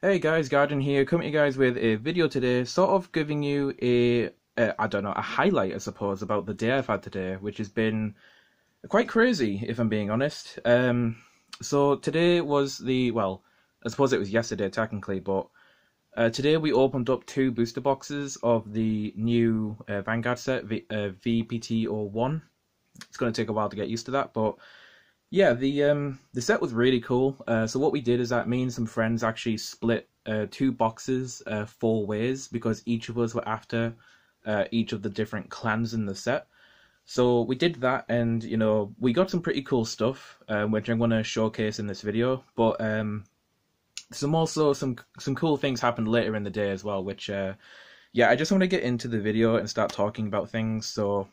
Hey guys, Guardian here, coming to you guys with a video today, sort of giving you I don't know, a highlight I suppose about the day I've had today, which has been quite crazy if I'm being honest. So today was well, I suppose it was yesterday technically, but today we opened up 2 booster boxes of the new Vanguard set, V-BT01. It's going to take a while to get used to that, but yeah, the set was really cool. So what we did is that me and some friends actually split 2 boxes 4 ways because each of us were after each of the different clans in the set. So we did that, and you know, we got some pretty cool stuff, which I'm going to showcase in this video. But some cool things happened later in the day as well, which yeah, I just want to get into the video and start talking about things. So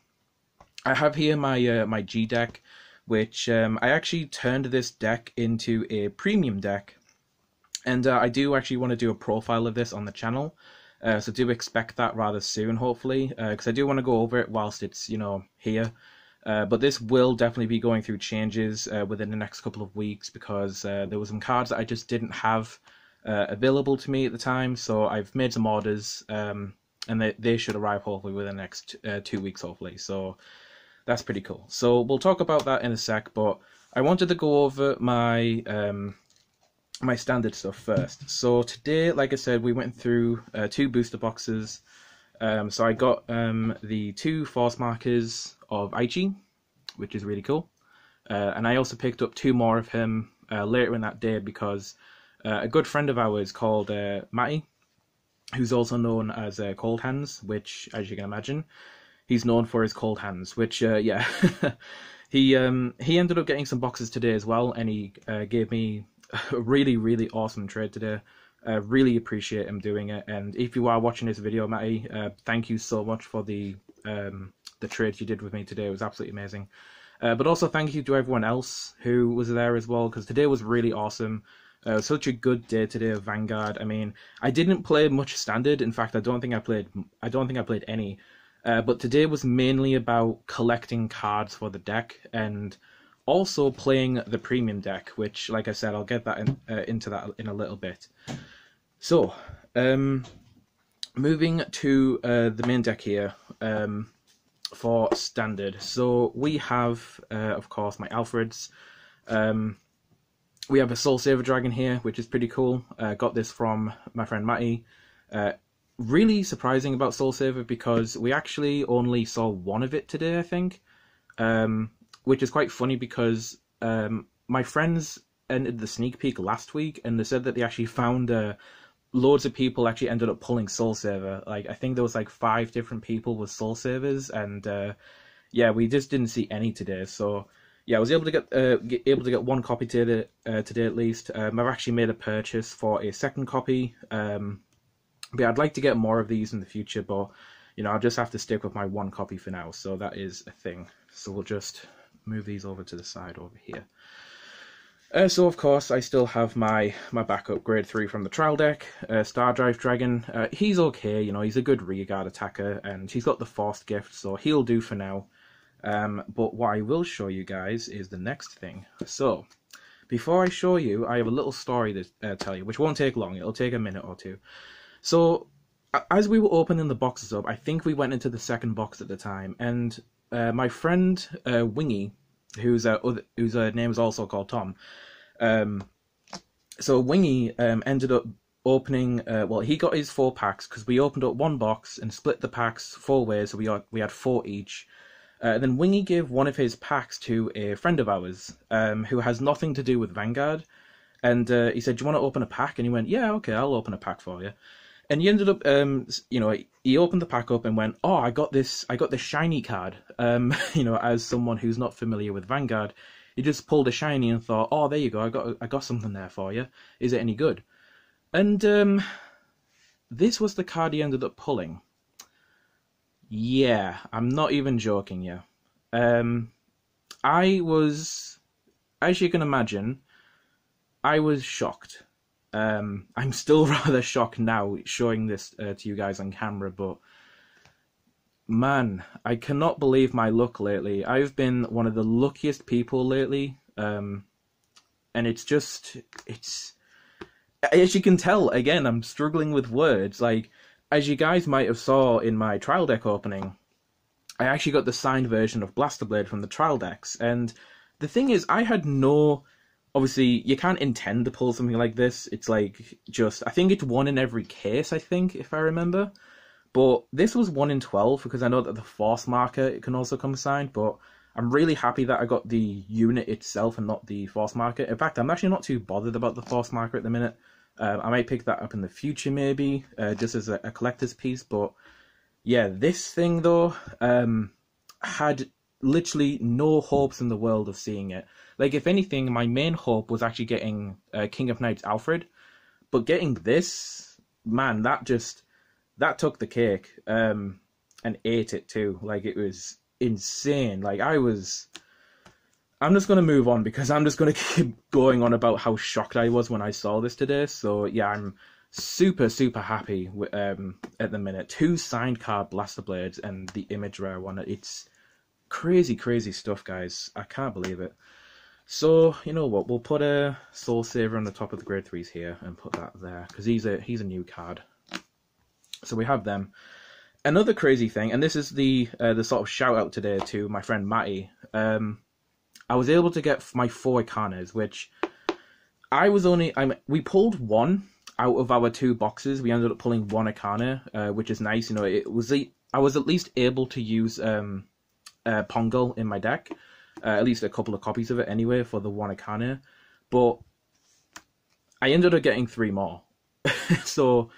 I have here my my G deck, which I actually turned this deck into a premium deck, and I do actually want to do a profile of this on the channel, so do expect that rather soon, hopefully, because I do want to go over it whilst it's, you know, here. But this will definitely be going through changes within the next couple of weeks, because there were some cards that I just didn't have available to me at the time, so I've made some orders, and they should arrive hopefully within the next 2 weeks, hopefully. So that's pretty cool. So we'll talk about that in a sec, but I wanted to go over my my standard stuff first. So today, like I said, we went through 2 booster boxes. So I got the 2 force markers of Aichi, which is really cool. And I also picked up 2 more of him later in that day, because a good friend of ours called Matty, who's also known as Cold Hands, which, as you can imagine, he's known for his cold hands, which, yeah, he ended up getting some boxes today as well, and he gave me a really, really awesome trade today. Really appreciate him doing it, and if you are watching this video, Matty, thank you so much for the trade you did with me today. It was absolutely amazing. But also thank you to everyone else who was there as well, because today was really awesome. Such a good day today of Vanguard. I mean, I didn't play much standard. In fact, I don't think I played any. But today was mainly about collecting cards for the deck, and also playing the premium deck, which, like I said, I'll get that into that in a little bit. So, moving to the main deck here for standard. So we have, of course, my Alfreds. We have a Soul Saver Dragon here, which is pretty cool. Got this from my friend Matty. Really surprising about Soul Saver, because we actually only saw one of it today, I think, which is quite funny, because my friends entered the sneak peek last week, and they said that they actually found loads of people actually ended up pulling Soul Saver. Like, I think there was like 5 different people with Soul Savers, and yeah, we just didn't see any today. So yeah, I was able to get 1 copy today at least. I've actually made a purchase for a 2nd copy. But yeah, I'd like to get more of these in the future, but you know, I'll just have to stick with my 1 copy for now. So that is a thing. So we'll just move these over to the side over here. So of course, I still have my backup grade 3 from the trial deck, Star Drive Dragon. He's okay, you know, he's a good rearguard attacker, and he's got the Forced Gift, so he'll do for now. But what I will show you guys is the next thing. So before I show you, I have a little story to tell you, which won't take long. It'll take a minute or 2. So, as we were opening the boxes up, I think we went into the 2nd box at the time, and my friend Wingy, whose name is also called Tom, so Wingy ended up opening, well, he got his 4 packs, because we opened up 1 box and split the packs 4 ways, so we had 4 each. Then Wingy gave one of his packs to a friend of ours, who has nothing to do with Vanguard, and he said, "Do you want to open a pack?" And he went, "Yeah, okay, I'll open a pack for you." And he ended up, you know, he opened the pack up and went, "Oh, I got this shiny card." You know, as someone who's not familiar with Vanguard, he just pulled a shiny and thought, "Oh, there you go, I got something there for you. Is it any good?" And this was the card he ended up pulling. Yeah, I'm not even joking you. I was, as you can imagine, I was shocked. I'm still rather shocked now showing this to you guys on camera, but man, I cannot believe my luck lately. I've been one of the luckiest people lately, and it's as you can tell, again, I'm struggling with words. Like, as you guys might have saw in my trial deck opening, I actually got the signed version of Blaster Blade from the trial decks. And the thing is, I had no... Obviously, you can't intend to pull something like this. It's like, just... I think it's 1 in every case, I think, if I remember. But this was 1 in 12, because I know that the Force marker, it can also come signed. But I'm really happy that I got the unit itself and not the Force marker. In fact, I'm actually not too bothered about the Force marker at the minute. I might pick that up in the future, maybe, just as a collector's piece. But yeah, this thing, though, had literally no hopes in the world of seeing it. Like, if anything, my main hope was actually getting King of Knights Alfred. But getting this, man, that took the cake, and ate it too. Like, it was insane. Like, I'm just going to move on, because I'm just going to keep going on about how shocked I was when I saw this today. So yeah, I'm super, super happy with, at the minute. 2 signed card Blaster Blades and the image rare one. It's crazy, crazy stuff, guys. I can't believe it. So, you know what, we'll put a Soul Saver on the top of the grade 3s here and put that there, because he's a new card. So we have them. Another crazy thing, and this is the sort of shout out today to my friend Matty. I was able to get my 4 Ikanes, which we pulled 1 out of our 2 boxes. We ended up pulling 1 Ikane, which is nice. You know, I was at least able to use Pongal in my deck, at least a couple of copies of it anyway for the 1 Ikane. But I ended up getting 3 more. So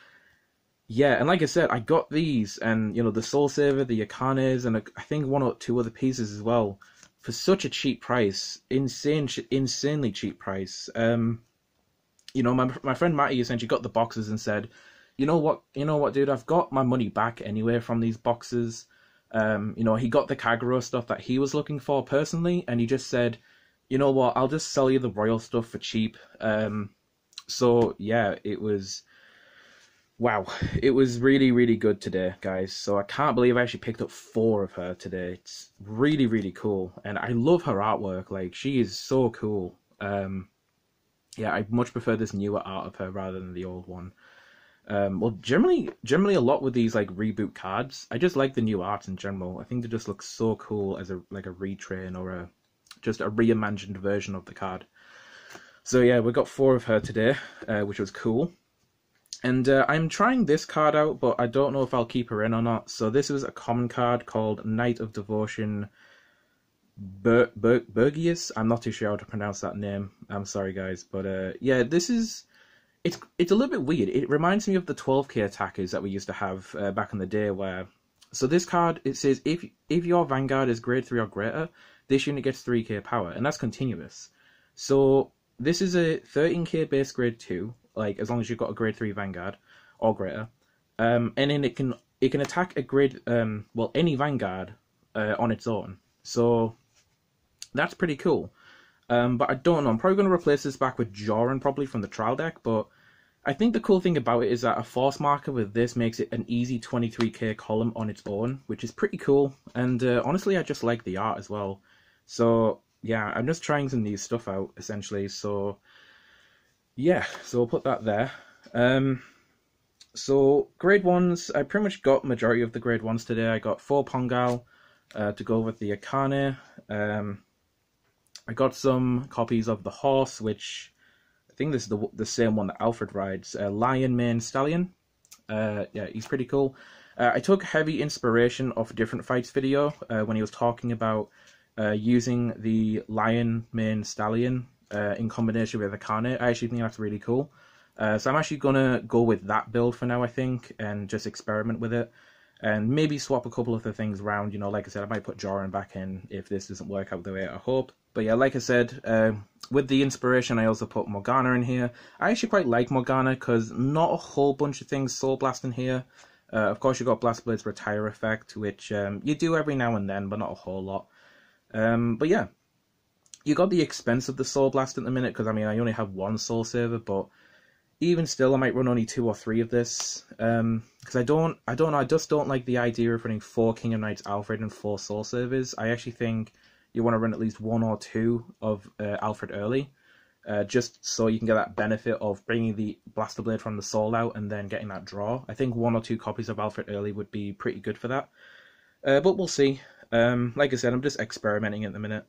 yeah, and like I said, I got these, and you know, the Soul Saver, the Ikanes, and I think 1 or 2 other pieces as well, for such a cheap price. Insanely cheap price. You know, my friend Matty essentially got the boxes and said, you know what, dude, I've got my money back anyway from these boxes. You know, he got the Kagura stuff that he was looking for personally, and he just said, you know what, I'll just sell you the Royal stuff for cheap. So yeah, it was... Wow, it was really, really good today, guys. So I can't believe I actually picked up 4 of her today. It's really, really cool. And I love her artwork. Like, she is so cool. Yeah, I much prefer this newer art of her rather than the old one. Well, generally a lot with these, like, reboot cards. I just like the new art in general. I think they just look so cool as a retrain or just a reimagined version of the card. So yeah, we got 4 of her today, which was cool. And I'm trying this card out, but I don't know if I'll keep her in or not. So this is a common card called Knight of Devotion Bergius. I'm not too sure how to pronounce that name. I'm sorry, guys. But yeah, this is... It's a little bit weird. It reminds me of the 12k attackers that we used to have back in the day where... So this card, it says, if your Vanguard is grade 3 or greater, this unit gets 3k power. And that's continuous. So this is a 13k base grade 2. Like, as long as you've got a grade 3 Vanguard or greater, and then it can attack a grade any Vanguard on its own. So that's pretty cool. But I don't know. I'm probably going to replace this back with Joran probably from the trial deck. But I think the cool thing about it is that a Force marker with this makes it an easy 23k column on its own, which is pretty cool. And honestly, I just like the art as well. So yeah, I'm just trying some new stuff out essentially. So. Yeah, so we'll put that there. So grade 1s, I pretty much got majority of the grade 1s today. I got 4 Pongal to go with the Ikane. I got some copies of the horse, which I think this is the same one that Alfred rides. Lion Mane Stallion. Yeah, he's pretty cool. I took heavy inspiration off a Different Fights video when he was talking about using the Lion Mane Stallion in combination with Ikane. I actually think that's really cool. So I'm actually going to go with that build for now, I think, and just experiment with it. And maybe swap a couple of the things around. You know, like I said, I might put Joran back in if this doesn't work out the way I hope. But yeah, like I said, with the inspiration, I also put Morgana in here. I actually quite like Morgana because not a whole bunch of things Soul Blast in here. Of course, you've got Blast Blade's Retire effect, which you do every now and then, but not a whole lot. But yeah. You got the expense of the Soul Blast at the minute, because I mean, I only have 1 Soul Saver, but even still, I might run only 2 or 3 of this, because I just don't like the idea of running 4 King of Knights Alfred and 4 Soul Savers. I actually think you want to run at least 1 or 2 of Alfred early, just so you can get that benefit of bringing the Blaster Blade from the Soul out and then getting that draw. I think 1 or 2 copies of Alfred early would be pretty good for that. But we'll see. Like I said, I'm just experimenting at the minute.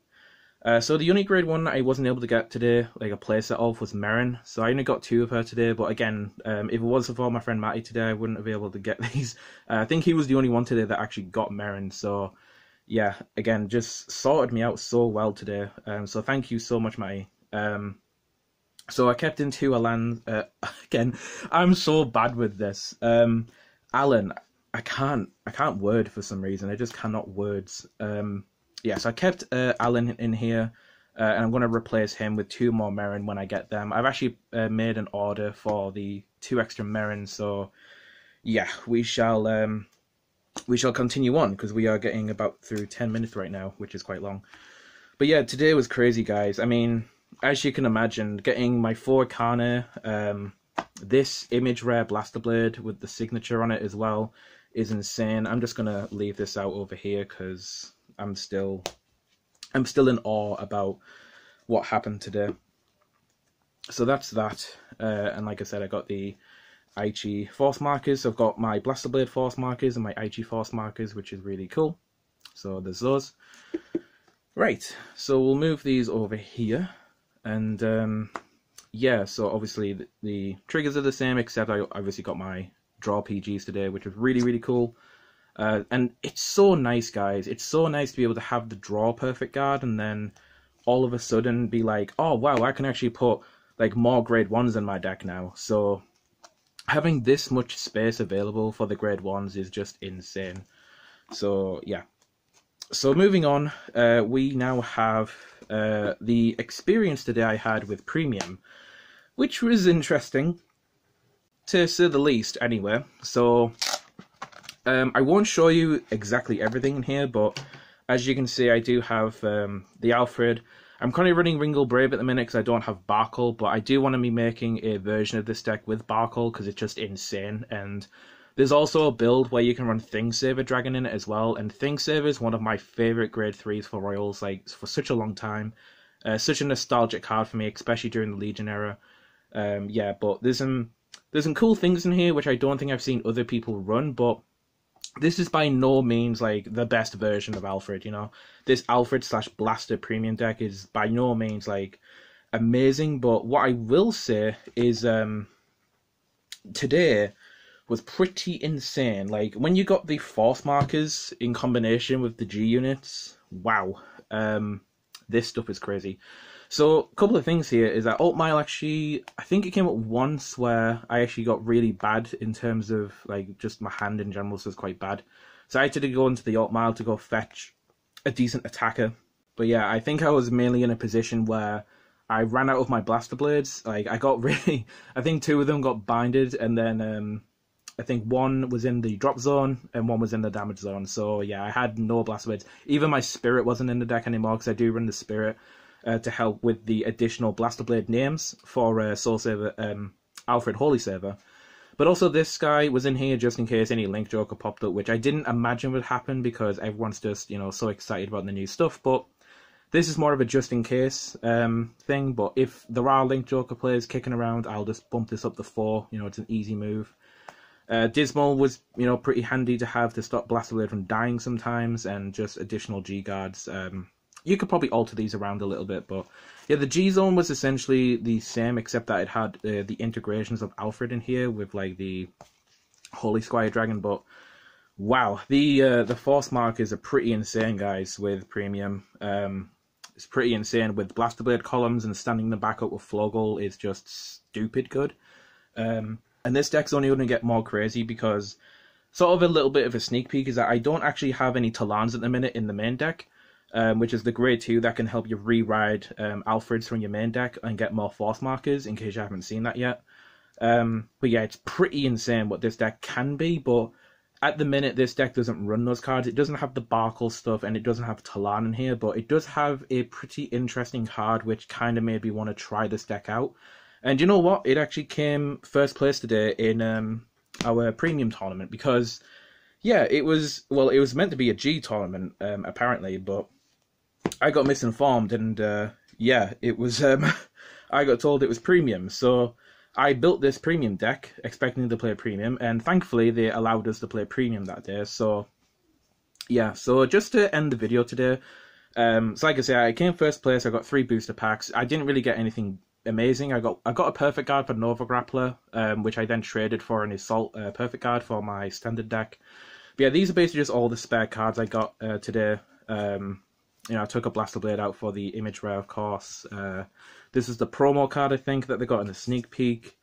So the Unite Grade 1 I wasn't able to get today, like a playset of, was Merrin. So I only got 2 of her today, but again, if it wasn't for my friend Matty today, I wouldn't have been able to get these. I think he was the only one today that actually got Merrin, so yeah, again, just sorted me out so well today. So thank you so much, Matty. So I kept in 2 Alan. Again, I'm so bad with this. Alan, I can't word for some reason. I just cannot words. Yeah, so I kept Alan in here, and I'm going to replace him with 2 more Merrin when I get them. I've actually made an order for the 2 extra Merrin, so yeah, we shall continue on, because we are getting about through 10 minutes right now, which is quite long. But yeah, today was crazy, guys. I mean, as you can imagine, getting my 4 Kana, this image rare Blaster Blade with the signature on it as well is insane. I'm just going to leave this out over here, because I'm still in awe about what happened today. So that's that. And like I said, I got the Aichi Force markers. I've got my Blaster Blade Force markers and my Aichi Force markers, which is really cool. So there's those. Right, so we'll move these over here. And yeah, so obviously the triggers are the same, except I obviously got my draw PGs today, which was really, really cool. And it's so nice, guys. It's so nice to be able to have the draw perfect guard and then all of a sudden be like, oh wow, I can actually put like more grade 1s in my deck now. So having this much space available for the grade 1s is just insane. So yeah. So moving on, we now have the experience today I had with Premium, which was interesting, to say the least, anyway. So I won't show you exactly everything in here, but as you can see, I do have the Alfred. I'm currently running Ringo Brave at the minute because I don't have Barkle, but I do want to be making a version of this deck with Barkle because it's just insane. And there's also a build where you can run Thingsaver Dragon in it as well, and Thingsaver is one of my favourite grade 3s for Royals, like, for such a long time. Such a nostalgic card for me, especially during the Legion era. Yeah, but there's some cool things in here which I don't think I've seen other people run, but this is by no means like the best version of Alfred, you know. This Alfred / Blaster premium deck is by no means like amazing, but what I will say is today was pretty insane. Like when you got the Force markers in combination with the G units, wow. This stuff is crazy. So, a couple of things here is that Alt Mile actually, I think it came up once where I actually got really bad in terms of, like, just my hand in general was quite bad. So I had to go into the Alt Mile to go fetch a decent attacker. But yeah, I think I was mainly in a position where I ran out of my Blaster Blades. Like, I got really, I think 2 of them got binded, and then I think 1 was in the drop zone and 1 was in the damage zone. So yeah, I had no Blaster Blades. Even my Spirit wasn't in the deck anymore because I do run the Spirit. To help with the additional Blaster Blade names for Soul Saver, Alfred Holy Saver. But also this guy was in here just in case any Link Joker popped up, which I didn't imagine would happen because everyone's just, you know, so excited about the new stuff. But this is more of a just in case thing. But if there are Link Joker players kicking around, I'll just bump this up to 4. You know, it's an easy move. Dismal was, you know, pretty handy to have to stop Blaster Blade from dying sometimes, and just additional G guards. You could probably alter these around a little bit, but yeah, the G zone was essentially the same, except that it had the integrations of Alfred in here with like the Holy Squire Dragon. But wow, the Force markers are pretty insane, guys. With Premium, it's pretty insane with Blaster Blade columns, and standing the back up with Floggle is just stupid good. And this deck's only going to get more crazy because sort of a little bit of a sneak peek is that I don't actually have any Talons at the minute in the main deck. Which is the grade 2 that can help you re-ride Alfreds from your main deck and get more Force markers, in case you haven't seen that yet. But yeah, it's pretty insane what this deck can be, but at the minute this deck doesn't run those cards. It doesn't have the Barkle stuff, and it doesn't have Talon in here, but it does have a pretty interesting card which kind of made me want to try this deck out. And you know what? It actually came first place today in our Premium tournament, because yeah, it was meant to be a G tournament, apparently, but I got misinformed, and yeah, it was I got told it was premium. So I built this premium deck expecting to play premium, and thankfully they allowed us to play premium that day. So yeah, so just to end the video today, so like I say, I came first place. I got 3 booster packs. I didn't really get anything amazing. I got a perfect guard for Nova Grappler, which I then traded for an Assault perfect guard for my standard deck. But yeah, these are basically just all the spare cards I got today. You know, I took a Blaster Blade out for the image rare, of course. This is the promo card, I think, that they got in the sneak peek.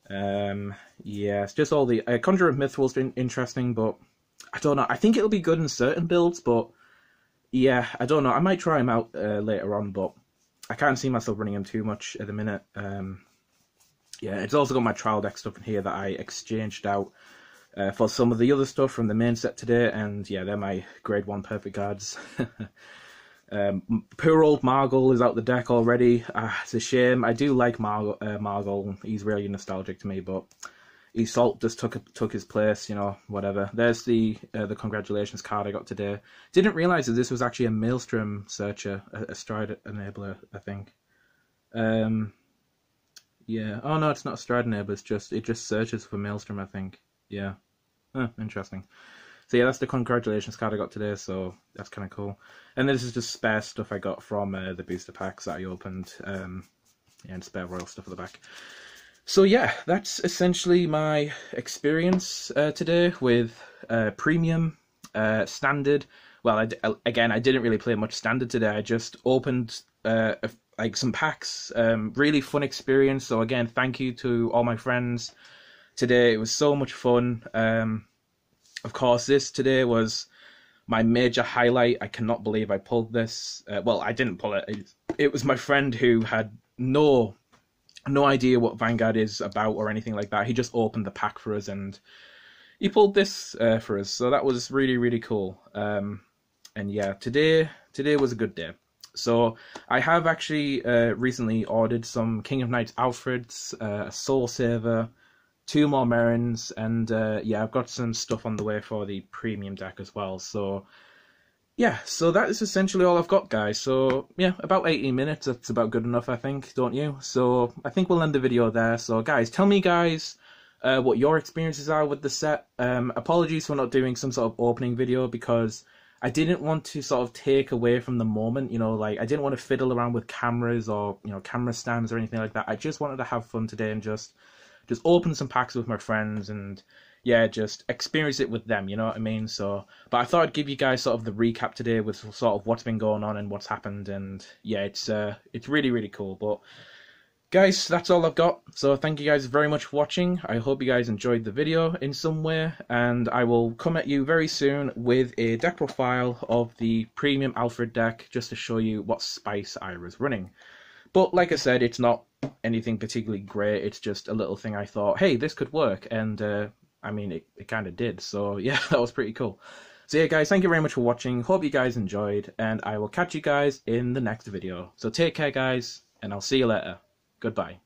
Yeah, it's just all the... Conjurer of Mithril's been interesting, but I don't know. I think it'll be good in certain builds, but yeah, I don't know. I might try him out later on, but I can't see myself running him too much at the minute. Yeah, it's also got my trial deck stuff in here that I exchanged out for some of the other stuff from the main set today, and yeah, they're my grade 1 perfect guards. Poor old Margol is out the deck already. It's a shame. I do like Margol. He's really nostalgic to me, but Assault just took his place, you know, whatever. There's the congratulations card I got today. Didn't realise that this was actually a Maelstrom Searcher, a Stride Enabler, I think. Yeah. Oh no, it's not a Stride Enabler, it just searches for Maelstrom, I think. Yeah. Interesting. So yeah, that's the congratulations card I got today, so that's kind of cool. And this is just spare stuff I got from the booster packs that I opened, and spare royal stuff at the back. So yeah, that's essentially my experience today with premium, standard. Well, again, I didn't really play much standard today. I just opened like some packs. Really fun experience. So again, thank you to all my friends today. It was so much fun. Of course, this today was my major highlight. I cannot believe I pulled this. Well, I didn't pull it. It was my friend who had no idea what Vanguard is about or anything like that. He just opened the pack for us and he pulled this for us. So that was really, really cool. And yeah, today was a good day. So I have actually recently ordered some King of Knights Alfreds, a Soul Saver, 2 more Merrins, and yeah, I've got some stuff on the way for the premium deck as well. So yeah, so that is essentially all I've got, guys. So yeah, about 18 minutes, that's about good enough, I think, don't you? So I think we'll end the video there. So guys, tell me, guys, what your experiences are with the set. Apologies for not doing some sort of opening video, because I didn't want to sort of take away from the moment, you know, like I didn't want to fiddle around with cameras or, you know, camera stands or anything like that. I just wanted to have fun today and just open some packs with my friends and yeah, just experience it with them, you know what I mean? So, but I thought I'd give you guys sort of the recap today with sort of what's been going on and what's happened, and yeah, it's really, really cool. But guys, that's all I've got. So thank you guys very much for watching. I hope you guys enjoyed the video in some way, and I will come at you very soon with a deck profile of the premium Alfred deck, just to show you what spice I was running. But like I said, it's not anything particularly great. It's just a little thing I thought, hey, this could work, and I mean, it kind of did. So yeah, that was pretty cool. So yeah, guys, thank you very much for watching. Hope you guys enjoyed, and I will catch you guys in the next video. So take care, guys, and I'll see you later. Goodbye.